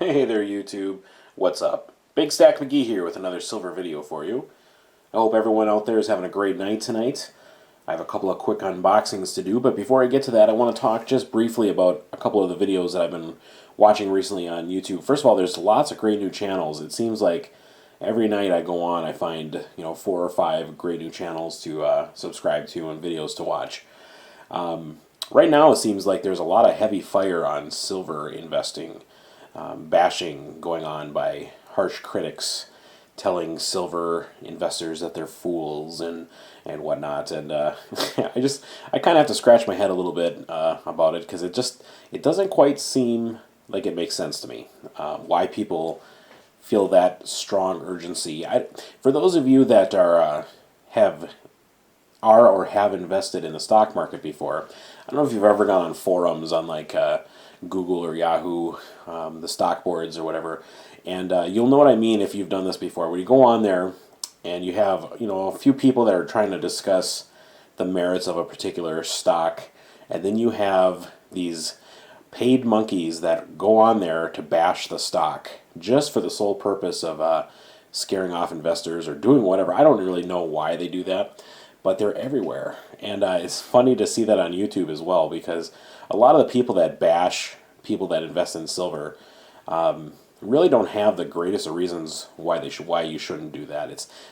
Hey there YouTube, what's up? Big Stack McGee here with another silver video for you. I hope everyone out there is having a great night tonight. I have a couple of quick unboxings to do, but before I get to that I want to talk just briefly about a couple of the videos that I've been watching recently on YouTube. First of all, there's lots of great new channels. It seems like every night I go on I find 4 or 5 great new channels to subscribe to and videos to watch. Right now it seems like there's a lot of heavy fire on silver investing. Bashing going on by harsh critics telling silver investors that they're fools and whatnot, and I kind of have to scratch my head a little bit about it, because it doesn't quite seem like it makes sense to me why people feel that strong urgency. For those of you that are or have invested in the stock market before, I don't know if you've ever gone on forums on like Google or Yahoo, the stock boards or whatever, and you'll know what I mean if you've done this before. When you go on there and you have a few people that are trying to discuss the merits of a particular stock, and then you have these paid monkeys that go on there to bash the stock just for the sole purpose of scaring off investors or doing whatever. I don't really know why they do that, but they're everywhere. And it's funny to see that on YouTube as well, because a lot of the people that bash people that invest in silver really don't have the greatest of reasons why you shouldn't do that.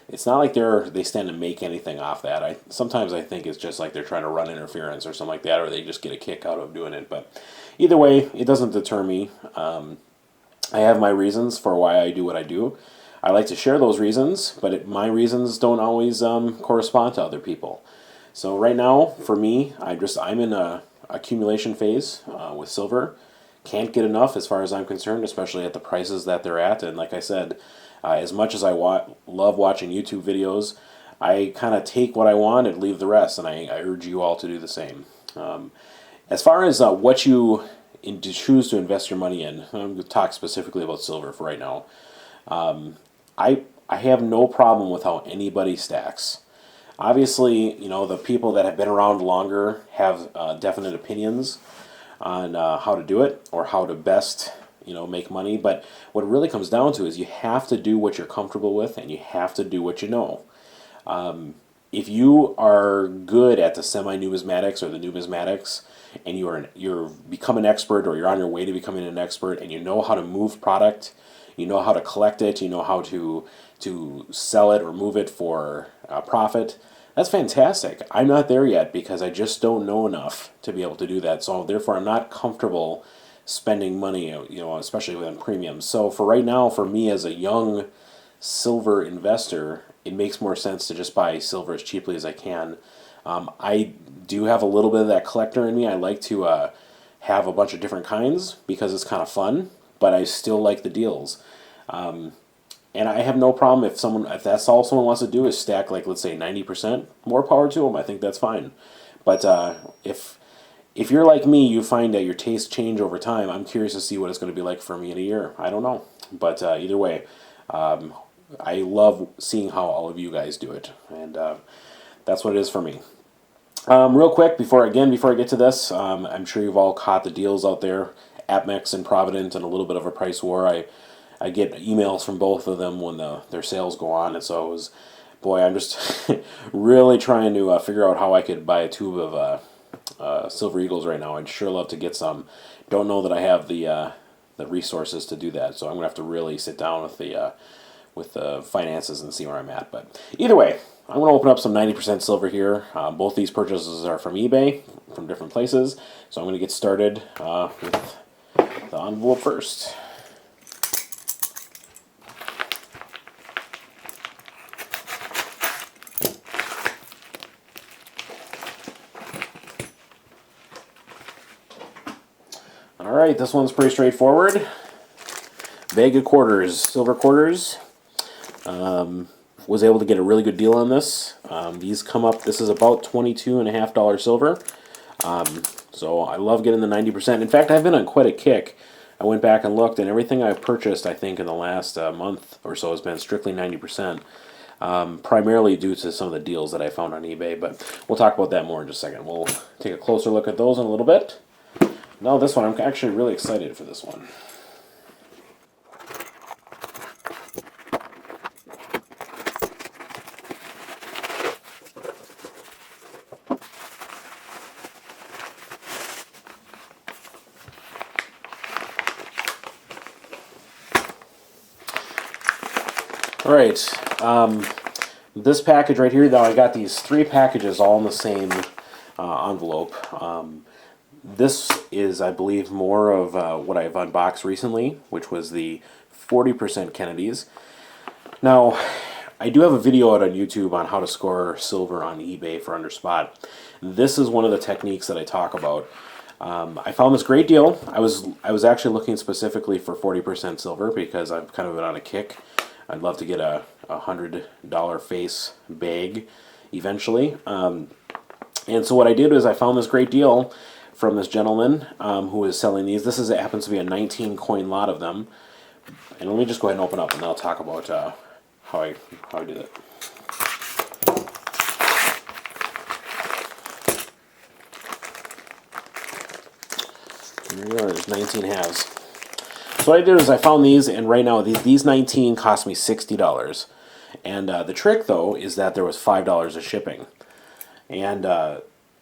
It's not like they stand to make anything off that. Sometimes I think it's just like they're trying to run interference or something like that, or they just get a kick out of doing it. But either way, it doesn't deter me. I have my reasons for why I do what I do. I like to share those reasons, but my reasons don't always correspond to other people. So right now, for me, I'm in a accumulation phase with silver. Can't get enough as far as I'm concerned, especially at the prices that they're at. And like I said, as much as I love watching YouTube videos, I kind of take what I want and leave the rest, and I urge you all to do the same. As far as what you choose to invest your money in, I'm going to talk specifically about silver for right now. I have no problem with how anybody stacks. Obviously, the people that have been around longer have definite opinions on how to do it or how to best, make money. But what it really comes down to is you have to do what you're comfortable with, and you have to do what you know. If you are good at the semi-numismatics or the numismatics, and you're become an expert, or you're on your way to becoming an expert, and you know how to move product, you know how to collect it, you know how to sell it or move it for profit, that's fantastic. I'm not there yet because I just don't know enough to be able to do that. So therefore I'm not comfortable spending money, especially within premiums. So for right now, for me as a young silver investor, it makes more sense to just buy silver as cheaply as I can. I do have a little bit of that collector in me. I like to have a bunch of different kinds because it's kind of fun, but I still like the deals. And I have no problem if that's all someone wants to do is stack, like, let's say 90%, more power to them. I think that's fine. But if you're like me, you find that your tastes change over time. I'm curious to see what it's going to be like for me in a year. I don't know. But either way, I love seeing how all of you guys do it. And that's what it is for me. Real quick, before I get to this, I'm sure you've all caught the deals out there, APMEX and Provident, and a little bit of a price war. I get emails from both of them when their sales go on, and so I'm just really trying to figure out how I could buy a tube of Silver Eagles right now. I'd sure love to get some. Don't know that I have the resources to do that, so I'm gonna have to really sit down with the finances and see where I'm at. But either way, I'm going to open up some 90% silver here. Both these purchases are from eBay, from different places. So I'm going to get started with the envelope first. Alright, this one's pretty straightforward. Bag of quarters, silver quarters. Was able to get a really good deal on this. These come up, this is about $22.50 silver. So I love getting the 90%. In fact, I've been on quite a kick. I went back and looked, and everything I've purchased, I think, in the last month or so has been strictly 90%. Primarily due to some of the deals that I found on eBay, but we'll talk about that more in just a second. We'll take a closer look at those in a little bit. Now this one, I'm actually really excited for this one. All right. This package right here, though, I got these 3 packages all in the same envelope. This is, I believe, more of what I've unboxed recently, which was the 40% Kennedys. Now, I do have a video out on YouTube on how to score silver on eBay for under spot. This is one of the techniques that I talk about. I found this great deal. I was actually looking specifically for 40% silver because I've kind of been on a kick. I'd love to get a $100 face bag eventually. And so what I did is I found this great deal from this gentleman who is selling these. This happens to be a 19 coin lot of them. And let me just go ahead and open up, and then I'll talk about how I did it. Here we are. There's 19 halves. So what I did is I found these, and right now these 19 cost me $60. And the trick, though, is that there was $5 of shipping. And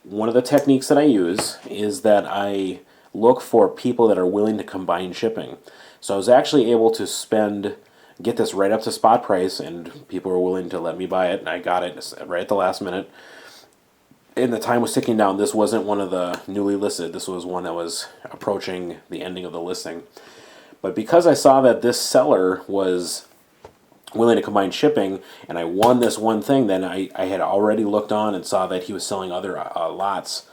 one of the techniques that I use is that I look for people that are willing to combine shipping. So I was actually able to get this right up to spot price, and people were willing to let me buy it, and I got it right at the last minute. And the time was ticking down. This wasn't one of the newly listed. This was one that was approaching the ending of the listing. But because I saw that this seller was willing to combine shipping, and I won this one thing, then I had already looked on and saw that he was selling other lots.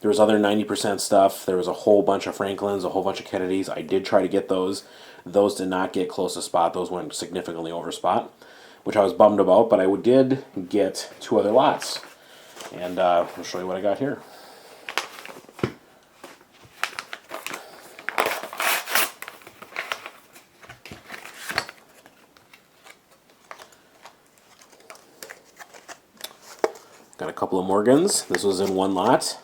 There was other 90% stuff. There was a whole bunch of Franklins, a whole bunch of Kennedys. I did try to get those. Those did not get close to spot. Those went significantly over spot, which I was bummed about, but I did get 2 other lots. And I'll show you what I got here. Got a couple of Morgans. This was in one lot.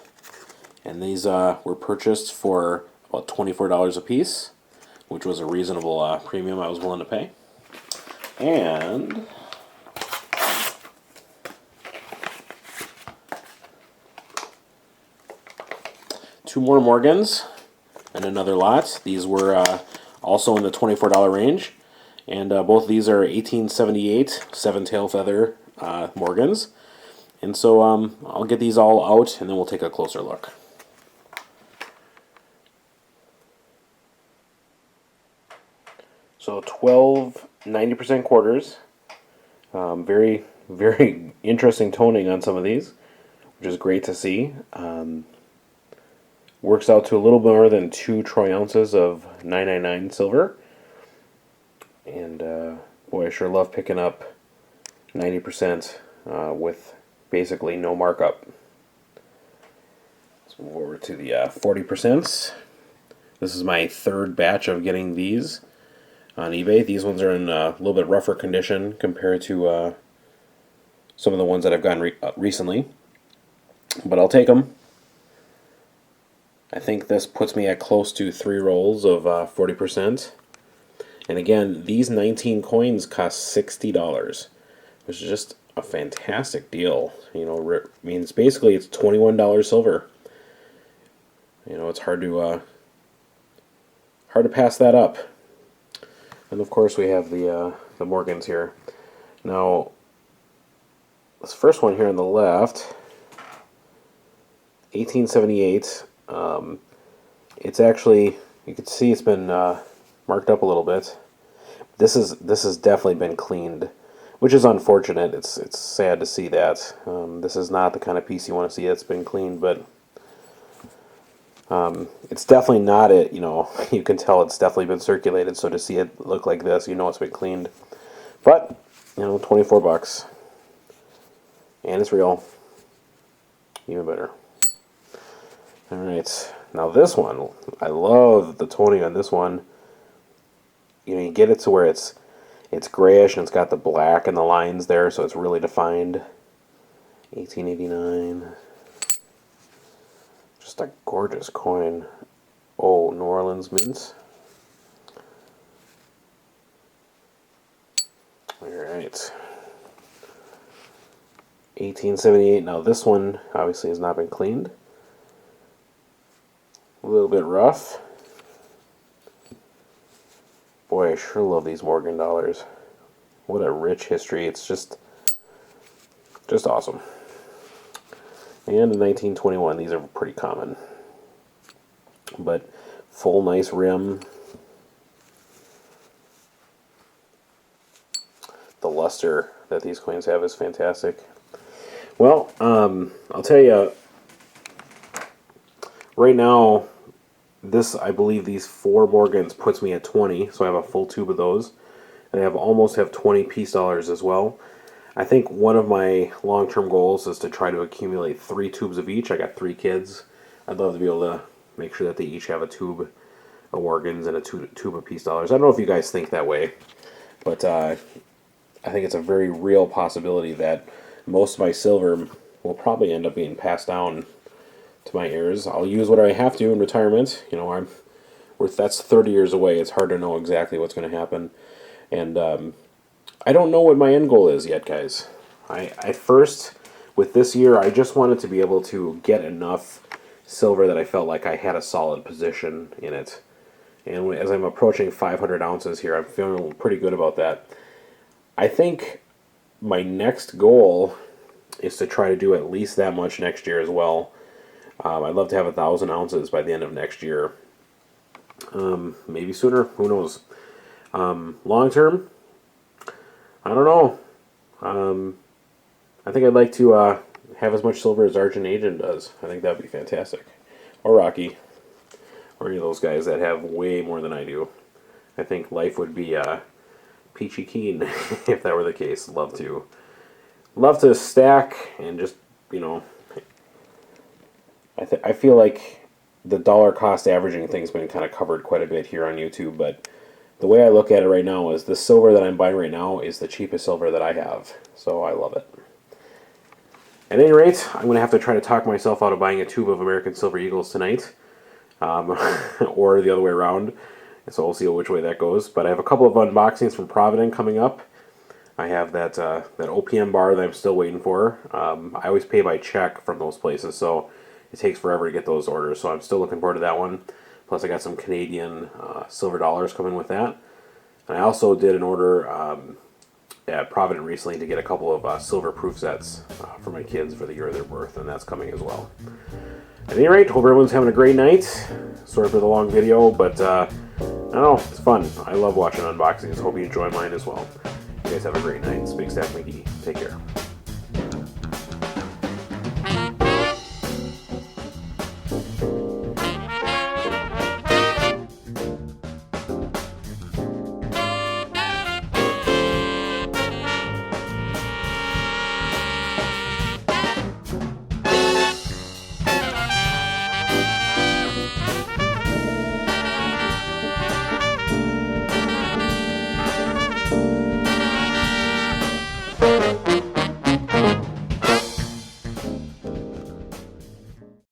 And these were purchased for about $24 a piece, which was a reasonable premium I was willing to pay. And two more Morgans and another lot. These were also in the $24 range. And both of these are 1878 seven-tail feather Morgans. And so I'll get these all out, and then we'll take a closer look. So 12 90% quarters. Very, very interesting toning on some of these, which is great to see. Works out to a little more than 2 troy ounces of 999 silver. And boy, I sure love picking up 90% with basically no markup. Let's move over to the 40%. This is my 3rd batch of getting these on eBay. These ones are in a little bit rougher condition compared to some of the ones that I've gotten recently, but I'll take them. I think this puts me at close to 3 rolls of 40%. And again, these 19 coins cost $60, which is just a fantastic deal. You know, means basically it's $21 silver. You know, it's hard to pass that up. And of course we have the Morgans here. Now, this first one here on the left, 1878. It's actually, you can see it's been marked up a little bit. This has definitely been cleaned, which is unfortunate. It's sad to see that. This is not the kind of piece you want to see that's been cleaned, but it's definitely not it. You know, you can tell it's definitely been circulated. So to see it look like this, you know it's been cleaned. But you know, $24, and it's real. Even better. All right, now this one, I love the toning on this one. You know, you get it to where it's grayish and it's got the black and the lines there, so it's really defined. 1889. Just a gorgeous coin. Oh, New Orleans mints. Alright. 1878. Now this one obviously has not been cleaned. A little bit rough. Boy, I sure love these Morgan dollars. What a rich history. It's just awesome. And in 1921, these are pretty common. But full nice rim. The luster that these coins have is fantastic. Well, I'll tell you, right now, I believe these 4 Morgans puts me at 20, so I have a full tube of those. And I almost have 20 peace dollars as well. I think one of my long-term goals is to try to accumulate 3 tubes of each. I got 3 kids. I'd love to be able to make sure that they each have a tube of Morgans and a tube of peace dollars. I don't know if you guys think that way, but I think it's a very real possibility that most of my silver will probably end up being passed down to my heirs. I'll use what I have to in retirement. You know, that's 30 years away. It's hard to know exactly what's going to happen. And I don't know what my end goal is yet, guys. I first, with this year, I just wanted to be able to get enough silver that I felt like I had a solid position in it. And as I'm approaching 500 ounces here, I'm feeling pretty good about that. I think my next goal is to try to do at least that much next year as well. I'd love to have 1,000 ounces by the end of next year. Maybe sooner. Who knows? Long term, I don't know. I think I'd like to have as much silver as Argent Agent does. I think that'd be fantastic. Or Rocky. Or any of those guys that have way more than I do. I think life would be peachy keen if that were the case. Love to stack and just, you know, I feel like the dollar cost averaging thing's been kind of covered quite a bit here on YouTube, but the way I look at it right now is the silver that I'm buying right now is the cheapest silver that I have. So I love it. At any rate, I'm going to have to try to talk myself out of buying a tube of American Silver Eagles tonight. Or the other way around. So we'll see which way that goes. But I have a couple of unboxings from Provident coming up. I have that OPM bar that I'm still waiting for. I always pay by check from those places, so it takes forever to get those orders. So I'm still looking forward to that one. Plus I got some Canadian silver dollars coming with that. And I also did an order at Provident recently to get a couple of silver proof sets for my kids for the year of their birth, and that's coming as well. At any rate, hope everyone's having a great night. Sorry for the long video, but I don't know, it's fun. I love watching unboxings. Hope you enjoy mine as well. You guys have a great night. It's Big Stack McGee. Take care.